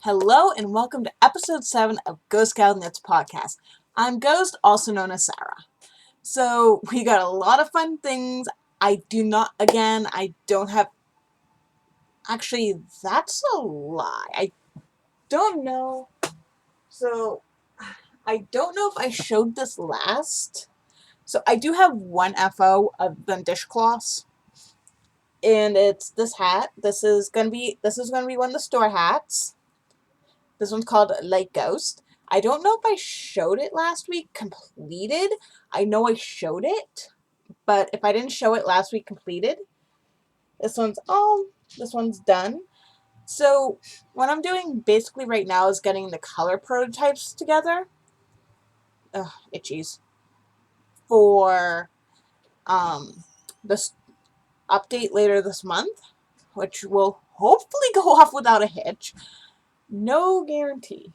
Hello and welcome to episode 7 of ghostgalknits podcast. I'm Ghost, also known as Sarah. So we got a lot of fun things. I don't have, actually that's a lie. I don't know. So I don't know if I showed this last. So I do have one FO of the dishcloths. And it's this hat. This is gonna be one of the store hats. This one's called Light Ghost. I don't know if I showed it last week completed. I know I showed it, but if I didn't show it last week completed, this one's done. So what I'm doing basically right now is getting the color prototypes together. Ugh, itchies. For this update later this month, which will hopefully go off without a hitch. No guarantee.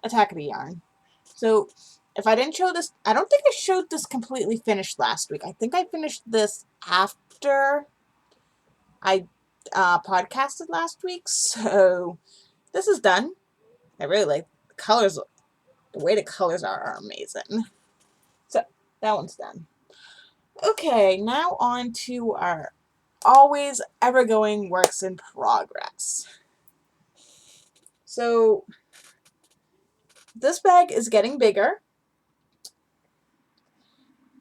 Attack of the Yarn. So if I didn't show this, I don't think I showed this completely finished last week. I think I finished this after I podcasted last week. So this is done. I really like the colors. The way the colors are amazing. So that one's done. Okay, now on to our always ever going works in progress. So this bag is getting bigger.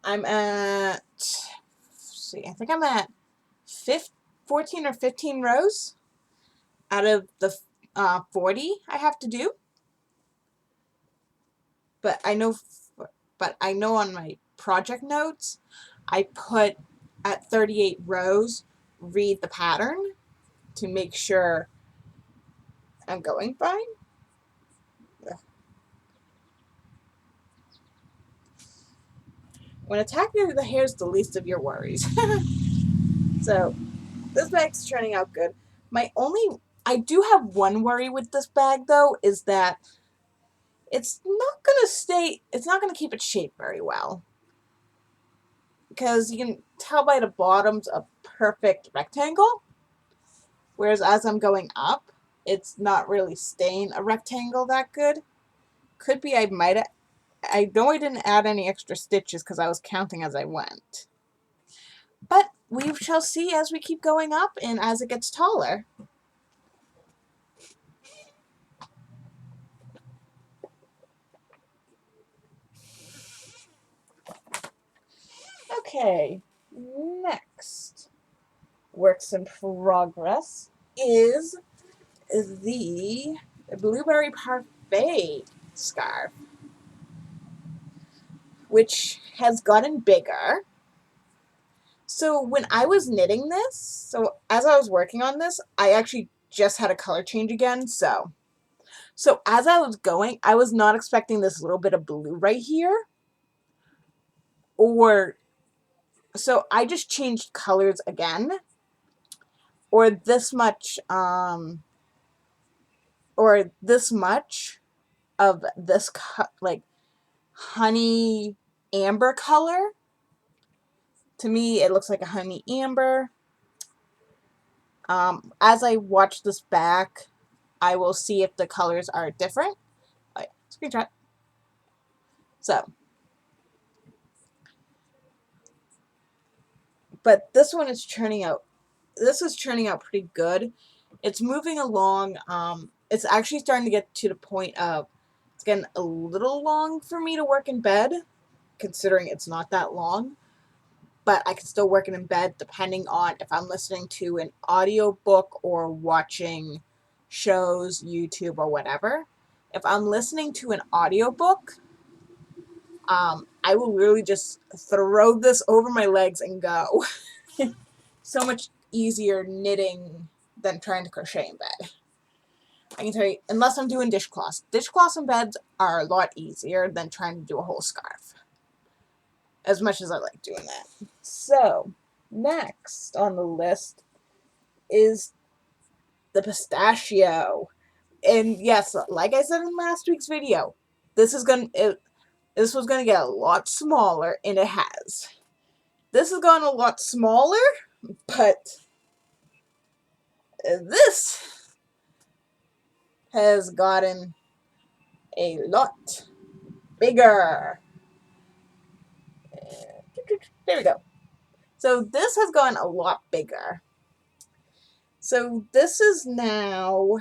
I'm at, I think I'm at 14 or 15 rows out of the 40 I have to do. But I know on my project notes, I put at 38 rows, read the pattern to make sure I'm going fine. Ugh. When attacking the hair is the least of your worries. So this bag's turning out good. I do have one worry with this bag though, is that it's not gonna keep its shape very well. Because you can tell by the bottom's a perfect rectangle, whereas as I'm going up, it's not really staying a rectangle that good. Could be I know I didn't add any extra stitches because I was counting as I went. But we shall see as we keep going up and as it gets taller. Okay, next works in progress is the Blueberry Parfait scarf, which has gotten bigger. So when I was knitting this, as I was working on this, I actually just had a color change again. So as I was going, I was not expecting this little bit of blue right here. So I just changed colors again. Or this much of this like honey amber color. To me, it looks like a honey amber. As I watch this back, I will see if the colors are different. Oh, yeah. Screenshot. So, but this one is churning out. This is churning out pretty good. It's moving along. It's actually starting to get to the point of it's getting a little long for me to work in bed, considering it's not that long. But I can still work it in bed depending on if I'm listening to an audiobook or watching shows, YouTube, or whatever. If I'm listening to an audiobook, I will really just throw this over my legs and go. So much easier knitting than trying to crochet in bed. I can tell you, unless I'm doing dishcloths. Dishcloths in beds are a lot easier than trying to do a whole scarf. As much as I like doing that. So, next on the list is the pistachio. And yes, like I said in last week's video, this was going to get a lot smaller, and it has. This has gone a lot smaller, but this has gotten a lot bigger. There we go. So this has gotten a lot bigger. So this is now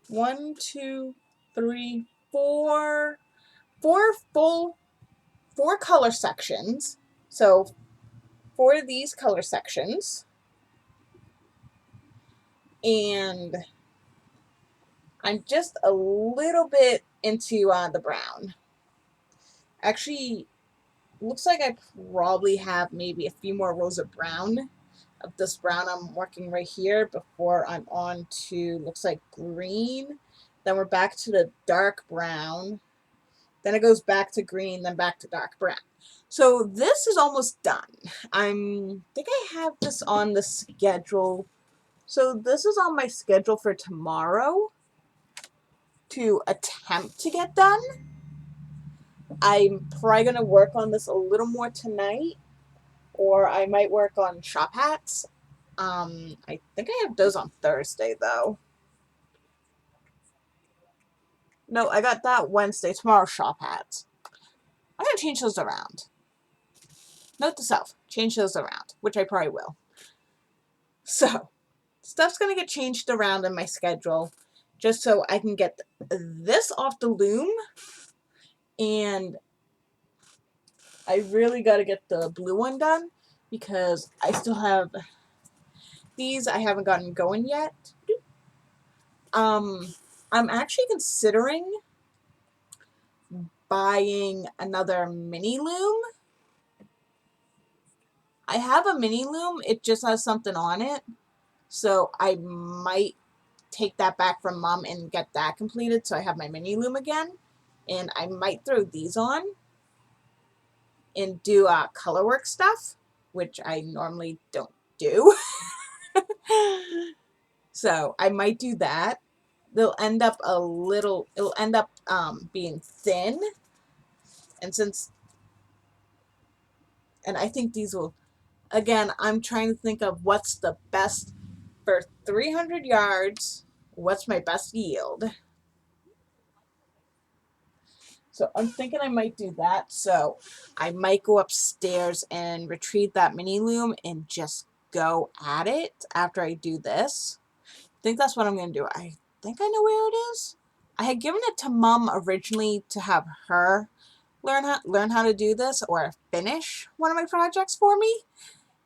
1, 2, 3, 4, 4 color sections. So 4 of these color sections. And I'm just a little bit into the brown. Actually, looks like I probably have maybe a few more rows of brown, of this brown I'm working right here, before I'm on to, looks like green. Then we're back to the dark brown. Then it goes back to green, then back to dark brown. So this is almost done. I think I have this on the schedule. So this is on my schedule for tomorrow to attempt to get done. I'm probably going to work on this a little more tonight, or I might work on shop hats. I think I have those on Thursday, though. No, I got that Wednesday. Tomorrow, shop hats. I'm going to change those around. Note to self, change those around, which I probably will. So, stuff's going to get changed around in my schedule just so I can get this off the loom. And I really got to get the blue one done because I still have these I haven't gotten going yet. I'm actually considering buying another mini loom. I have a mini loom, it just has something on it, so I might take that back from Mom and get that completed so I have my mini loom again. And I might throw these on and do color work stuff, which I normally don't do. So I might do that. They'll end up it'll end up being thin. And I think these will, again, I'm trying to think of what's the best for 300 yards. What's my best yield? So I'm thinking I might do that. So I might go upstairs and retrieve that mini loom and just go at it after I do this. I think that's what I'm going to do. I think I know where it is. I had given it to Mom originally to have her learn how to do this or finish one of my projects for me.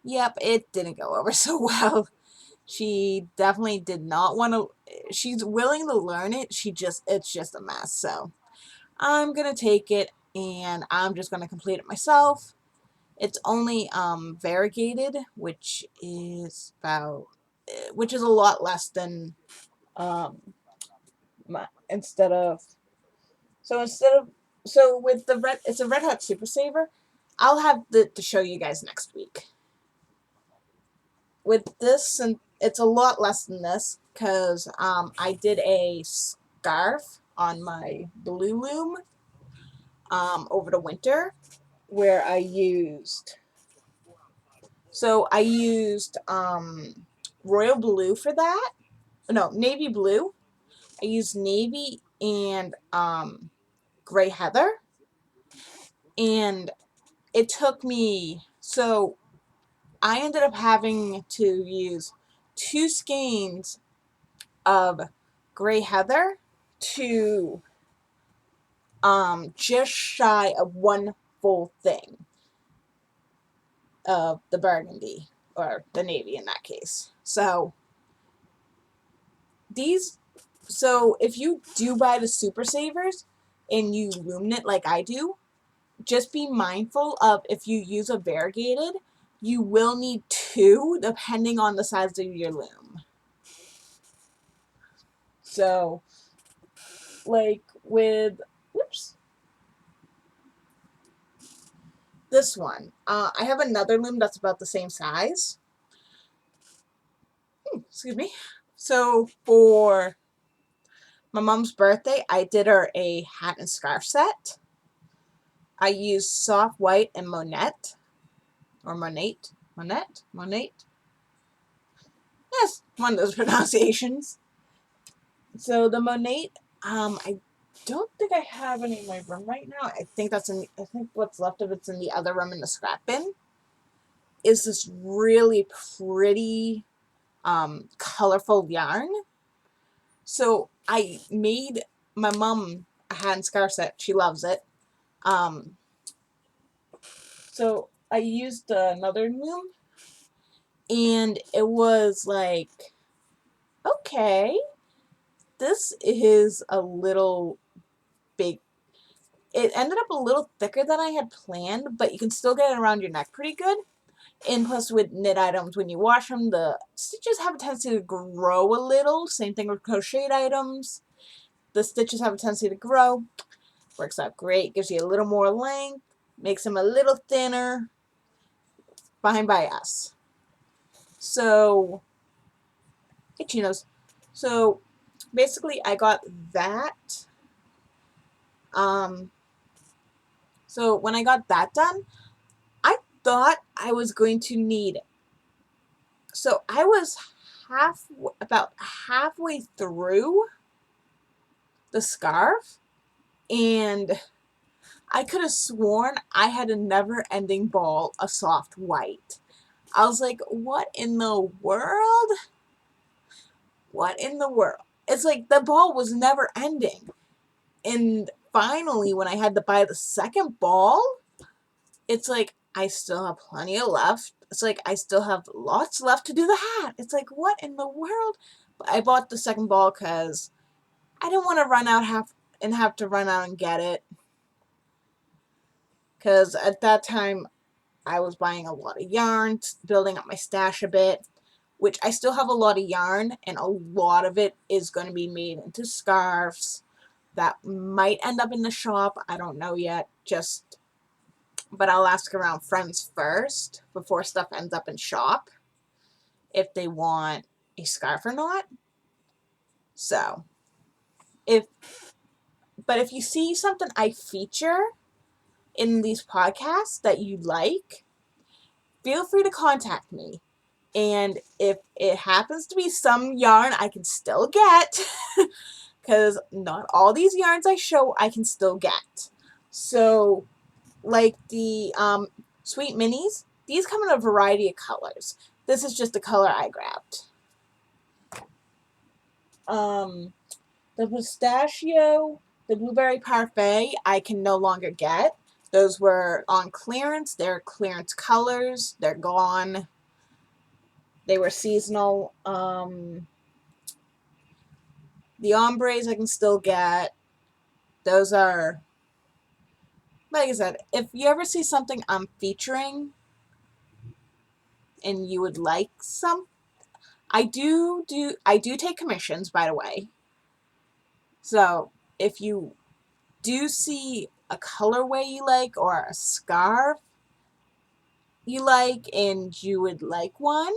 Yep, it didn't go over so well. She definitely did not want to. She's willing to learn it. It's just a mess. So I'm gonna take it and I'm just gonna complete it myself. It's only variegated, which is a lot less than instead of so with the red, it's a Red Hot Super Saver. I'll have to show you guys next week. With this, and it's a lot less than this because I did a scarf on my blue loom over the winter where I used royal blue for that. No, navy blue. I used navy and gray heather, and it took me, so I ended up having to use 2 skeins of gray heather to just shy of 1 full thing of the burgundy, or the navy in that case. So if you do buy the Super Savers and you loom knit like I do, just be mindful of, if you use a variegated, you will need 2 depending on the size of your loom. So like with, whoops, this one, I have another loom that's about the same size. Excuse me. So for my mom's birthday, I did her a hat and scarf set. I used soft white and Monette, or Monate. Yes, one of those pronunciations. So the Monate, I don't think I have any in my room right now. I think what's left of it's in the other room in the scrap bin. Is this really pretty, colorful yarn. So I made my mom a hat and scarf set. She loves it. Um, so I used another loom, and it was like, okay, this is a little big. It ended up a little thicker than I had planned, but you can still get it around your neck pretty good. And plus with knit items, when you wash them, the stitches have a tendency to grow a little. Same thing with crocheted items. The stitches have a tendency to grow. Works out great. Gives you a little more length. Makes them a little thinner. Fine by us. So, itchy nose. So, basically I got that. So when I got that done, I thought I was going to need, so I was about halfway through the scarf, and I could have sworn I had a never-ending ball of soft white. I was like, what in the world? What in the world? It's like the ball was never ending. And finally, when I had to buy the second ball, it's like, I still have plenty of left. It's like, I still have lots left to do the hat. It's like, what in the world? But I bought the second ball because I didn't want to run out have to run out and get it. Because at that time, I was buying a lot of yarn, building up my stash a bit, which I still have a lot of yarn, and a lot of it is going to be made into scarves that might end up in the shop. I don't know yet. But I'll ask around friends first before stuff ends up in shop if they want a scarf or not. So, if you see something I feature in these podcasts that you like, feel free to contact me. And if it happens to be some yarn I can still get, because not all these yarns I show I can still get. So, like the Sweet Minis, these come in a variety of colors. This is just the color I grabbed. The pistachio, the blueberry parfait, I can no longer get. Those were on clearance. They're clearance colors. They're gone. They were seasonal. The ombres I can still get. Those are, like I said, if you ever see something I'm featuring and you would like some, I do take commissions, by the way. So if you do see a colorway you like or a scarf you like and you would like one,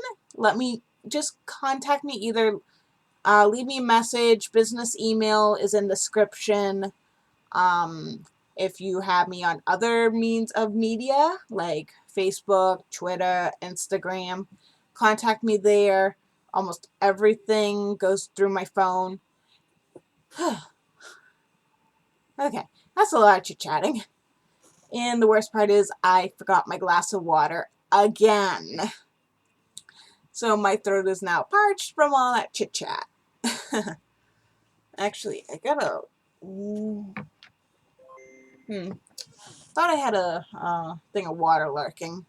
just contact me. Either leave me a message. Business email is in the description. If you have me on other means of media like Facebook, Twitter, Instagram, contact me there. Almost everything goes through my phone. Okay, that's a lot of chit-chatting. And the worst part is I forgot my glass of water again. So my throat is now parched from all that chit-chat. Actually, I got a... Thought I had a thing of water lurking.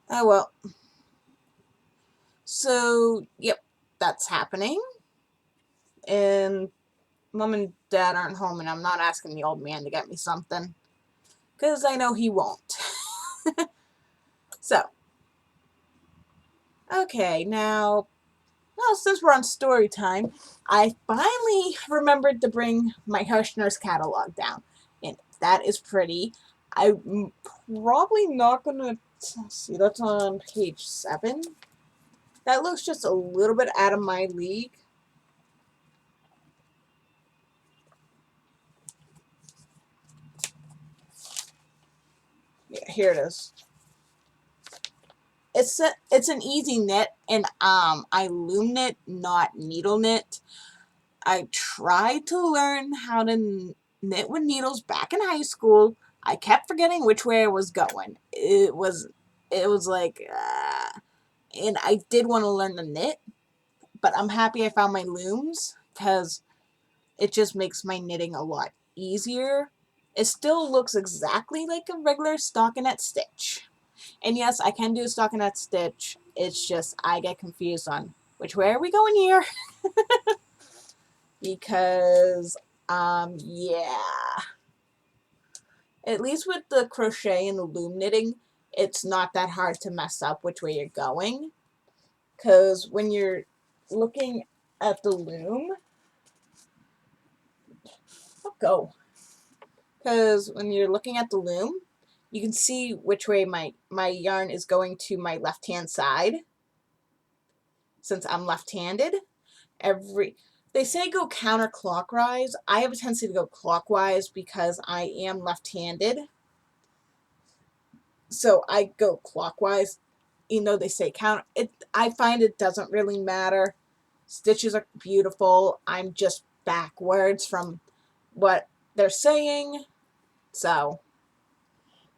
Oh well. So, yep, that's happening. And Mom and Dad aren't home, and I'm not asking the old man to get me something. Because I know he won't. So, okay, now, well, since we're on story time, I finally remembered to bring my Hirschner's catalog down. And that is pretty. I'm probably not going to, see, that's on page 7. That looks just a little bit out of my league. Yeah, here it is. It's an easy knit, and I loom knit, not needle knit. I tried to learn how to knit with needles back in high school. I kept forgetting which way I was going. It was like, and I did want to learn to knit, but I'm happy I found my looms because it just makes my knitting a lot easier. It still looks exactly like a regular stockinette stitch. And yes, I can do a stockinette stitch. It's just I get confused on which way are we going here? Because, yeah. At least with the crochet and the loom knitting, it's not that hard to mess up which way you're going. Because when you're looking at the loom, I'll go. Because when you're looking at the loom, you can see which way my yarn is going to my left-hand side. Since I'm left-handed, they say go counterclockwise. I have a tendency to go clockwise because I am left-handed. So I go clockwise, even though they say counter. I find it doesn't really matter. Stitches are beautiful. I'm just backwards from what they're saying. So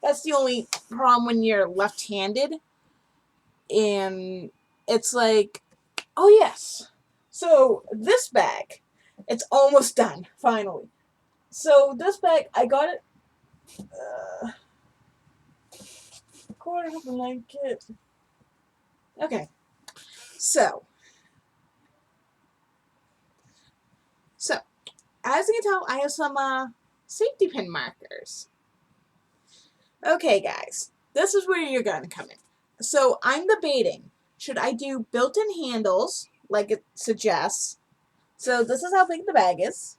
that's the only problem when you're left-handed. And it's like, oh yes. So this bag, it's almost done, finally. So this bag, I got it, quarter of a blanket. Okay, so as you can tell, I have some safety pin markers. Okay, guys, this is where you're going to come in. So I'm debating, should I do built-in handles, like it suggests? So this is how big the bag is.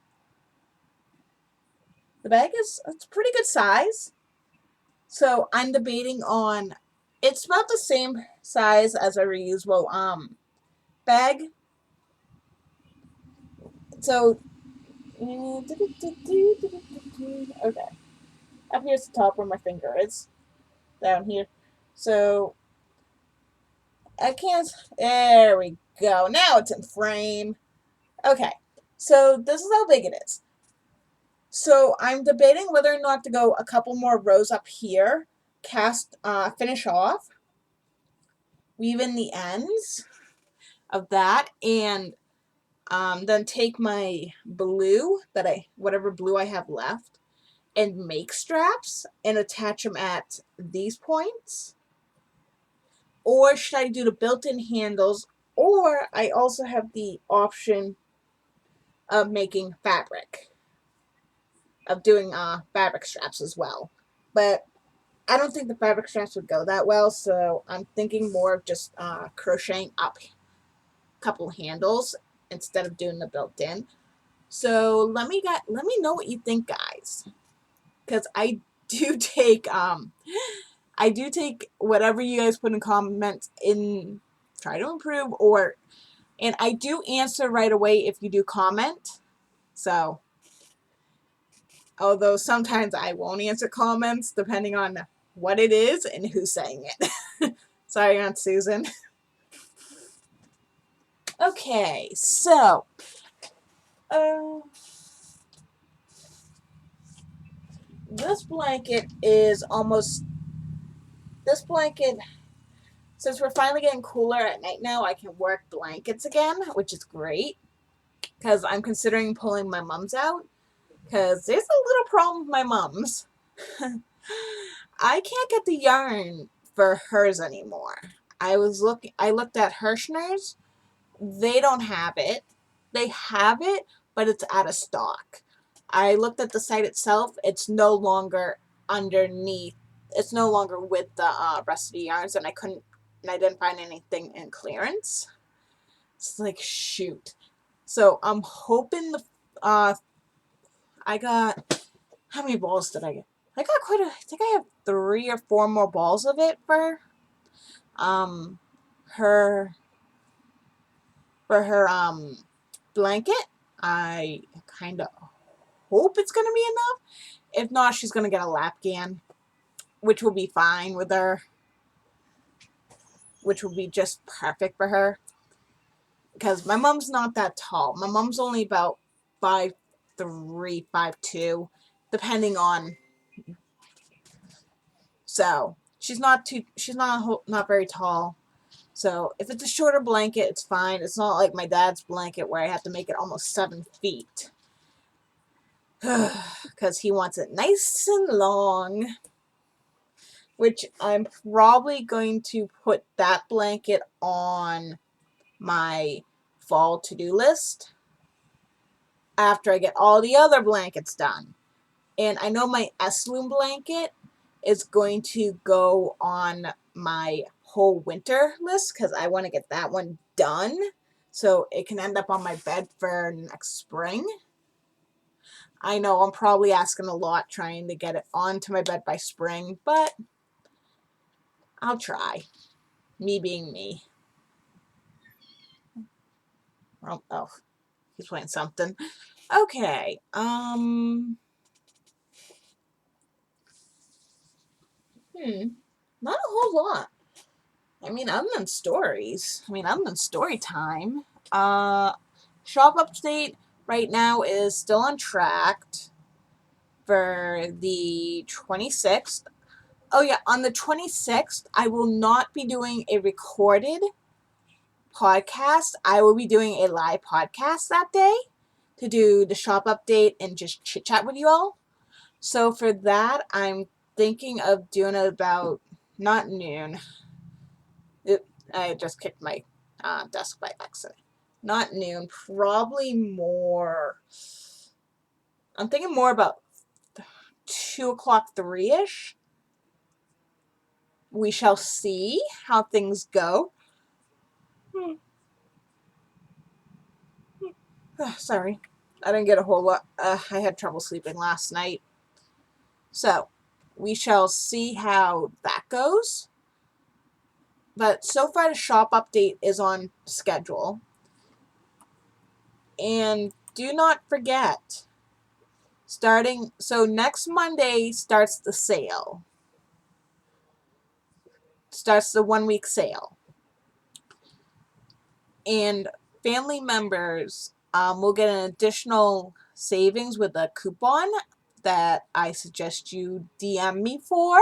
The bag it's a pretty good size. So I'm debating on, it's about the same size as a reusable bag. So, okay. Up here's the top where my finger is. Down here. So, I can't, there we go. Now it's in frame. Okay. So, this is how big it is. So, I'm debating whether or not to go a couple more rows up here. Finish off. Weave in the ends of that. And then take my blue, whatever blue I have left, and make straps and attach them at these points. Or should I do the built-in handles? Or I also have the option of making fabric, of doing fabric straps as well. But I don't think the fabric straps would go that well, so I'm thinking more of just crocheting up a couple handles instead of doing the built-in. So let me know what you think, guys, because I do take whatever you guys put in comments in, try to improve, and I do answer right away if you do comment. So although sometimes I won't answer comments depending on what it is and who's saying it. Sorry, Aunt Susan. Okay, so this blanket, since we're finally getting cooler at night now, I can work blankets again, which is great, because I'm considering pulling my mom's out, because there's a little problem with my mom's. I can't get the yarn for hers anymore. I looked at Hirschner's. They don't have it. They have it, but it's out of stock. I looked at the site itself. It's no longer underneath. It's no longer with the rest of the yarns, and I didn't find anything in clearance. It's like, shoot. So I'm hoping I got, how many balls did I get? I got I think I have 3 or 4 more balls of it for her blanket. I kind of hope it's going to be enough. If not, she's going to get a lapgan, which will be fine with her, which will be just perfect for her. because my mom's not that tall. My mom's only about 5'3", 5'2", depending on. So she's not very tall. So if it's a shorter blanket, it's fine. It's not like my dad's blanket where I have to make it almost 7 feet. Because he wants it nice and long. Which I'm probably going to put that blanket on my fall to-do list after I get all the other blankets done. And I know my S-Loom blanket is going to go on my whole winter list because I want to get that one done so it can end up on my bed for next spring. I know I'm probably asking a lot trying to get it onto my bed by spring, but I'll try. Me being me. Oh, he's playing something. Okay. Not a whole lot. I mean, other than stories. Other than story time. Shop update right now is still on track for the 26th. Oh yeah, on the 26th, I will not be doing a recorded podcast. I will be doing a live podcast that day to do the shop update and just chit chat with you all. So for that, I'm thinking of doing it about not noon. I just kicked my desk by accident. Not noon, probably more. I'm thinking more about 2 o'clock, 3-ish. We shall see how things go. Sorry, I didn't get a whole lot. I had trouble sleeping last night. So, we shall see how that goes. But so far, the shop update is on schedule. And do not forget, so next Monday starts the sale. Starts the 1-week sale. And family members will get an additional savings with a coupon that I suggest you DM me for.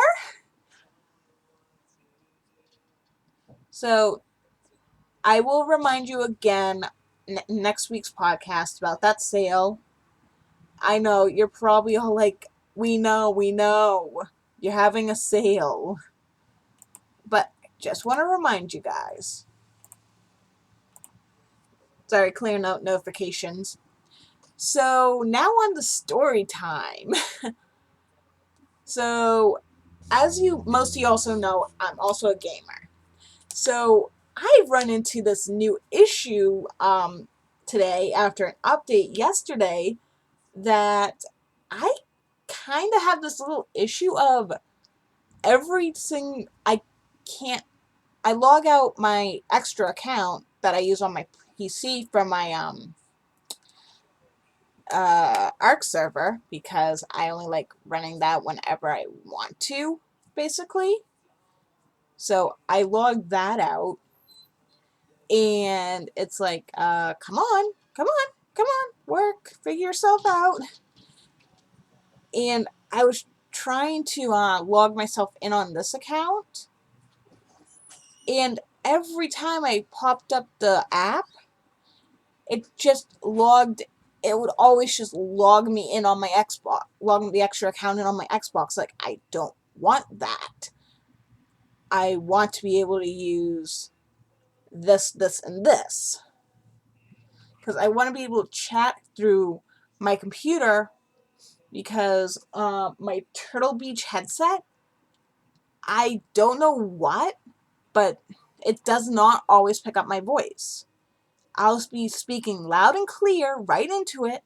So I will remind you again next week's podcast about that sale. I know you're probably all like, we know, you're having a sale. But just want to remind you guys. Sorry, clearing out notifications. So now on to story time. So, as most of you also know, I'm also a gamer. So I've run into this new issue today after an update yesterday that I kind of have this little issue of everything I log out my extra account that I use on my PC from my Arc server because I only like running that whenever I want to, basically. So I logged that out, and it's like, come on, work, figure yourself out. And I was trying to log myself in on this account, and every time I popped up the app, it would always just log me in on my Xbox, log the extra account in on my Xbox. Like, I don't want that. I want to be able to use this, and this. Because I want to be able to chat through my computer because my Turtle Beach headset, I don't know what, but it does not always pick up my voice. I'll be speaking loud and clear right into it,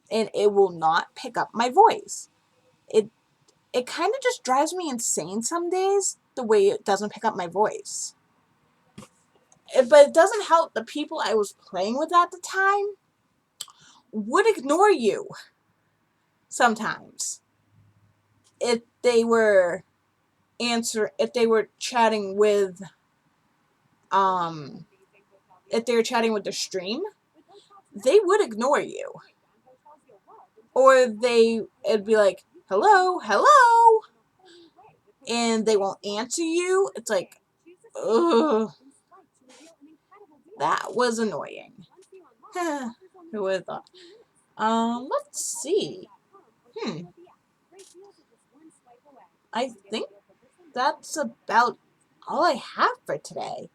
and it will not pick up my voice. It kind of just drives me insane some days, the way it doesn't pick up my voice. But it doesn't help the people I was playing with at the time would ignore you sometimes. If they were chatting with if they were chatting with the stream, they would ignore you. Or it'd be like, hello, hello, and they won't answer you. It's like, ugh, that was annoying. Who would have thought? Let's see. I think that's about all I have for today.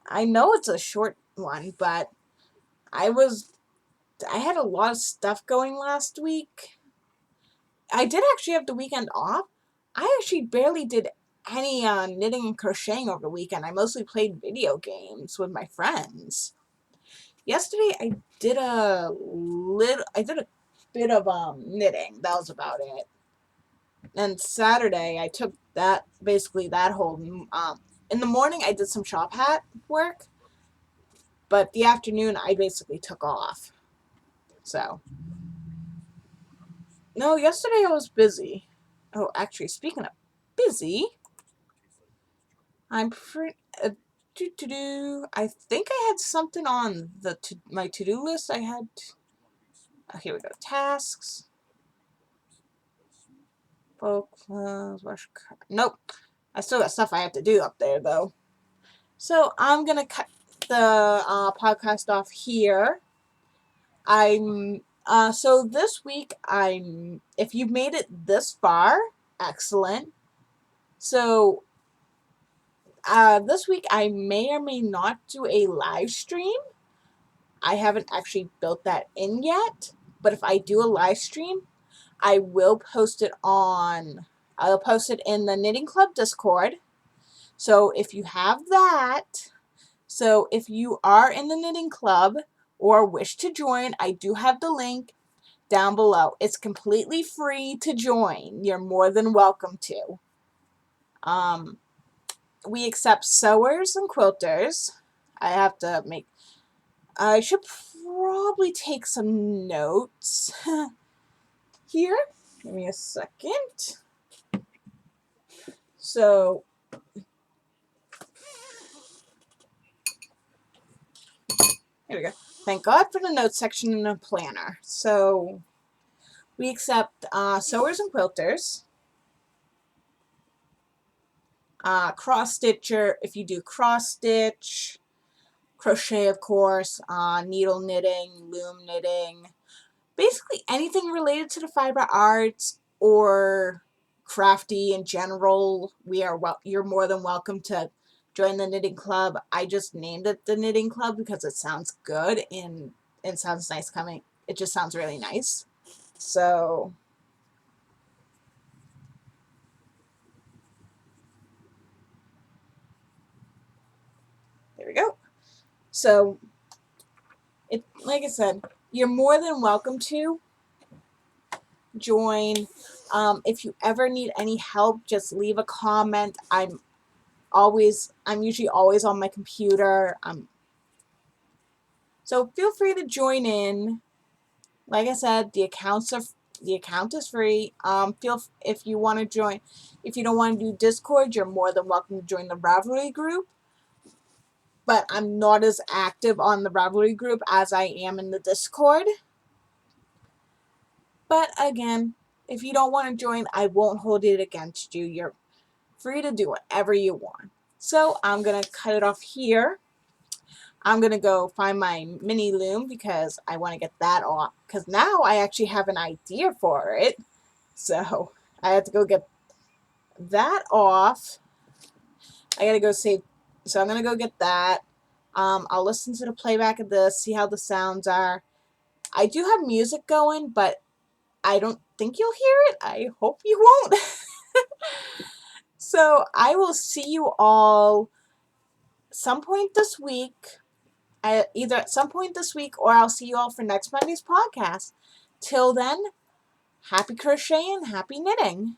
I know it's a short one, but I had a lot of stuff going last week. I did actually have the weekend off. I actually barely did any knitting and crocheting over the weekend. I mostly played video games with my friends. Yesterday I did a bit of knitting. That was about it. And Saturday I took that whole in the morning I did some shop hat work, but the afternoon I basically took off. So no, yesterday I was busy. Oh, actually, speaking of busy, I'm pretty. I think I had something on my to-do list. I had. Here we go. Tasks. Book clothes. Wash car. Nope. I still got stuff I have to do up there though. So I'm gonna cut the podcast off here. So this week if you made it this far, excellent. So this week I may or may not do a live stream. I haven't actually built that in yet, but if I do a live stream, I'll post it in the Knitting Club Discord. So if you have that, if you are in the Knitting Club or wish to join, I do have the link down below. It's completely free to join. You're more than welcome to. We accept sewers and quilters. I should probably take some notes here. Give me a second. So, here we go. Thank God for the notes section in the planner. So, we accept sewers and quilters. Cross stitcher, if you do cross stitch, crochet, of course, needle knitting, loom knitting, basically anything related to the fiber arts or crafty in general. You're more than welcome to join the knitting club. I just named it the knitting club because it sounds good and it sounds nice coming. It just sounds really nice. So there we go. So like I said, you're more than welcome to join. If you ever need any help, just leave a comment. I'm usually always on my computer. So feel free to join in. Like I said, the account is free. If you want to join, if you don't want to do Discord, you're more than welcome to join the Ravelry group. But I'm not as active on the Ravelry group as I am in the Discord. But again, if you don't want to join, I won't hold it against you. You're free to do whatever you want. So I'm going to cut it off here. I'm going to go find my mini loom because I want to get that off. Because now I actually have an idea for it. So I have to go get that off. I got to go save. So I'm going to go get that. I'll listen to the playback of this, see how the sounds are. I do have music going, but I don't think you'll hear it. I hope you won't. So I will see you all some point this week. Either at some point this week or I'll see you all for next Monday's podcast. Till then, happy crocheting, happy knitting.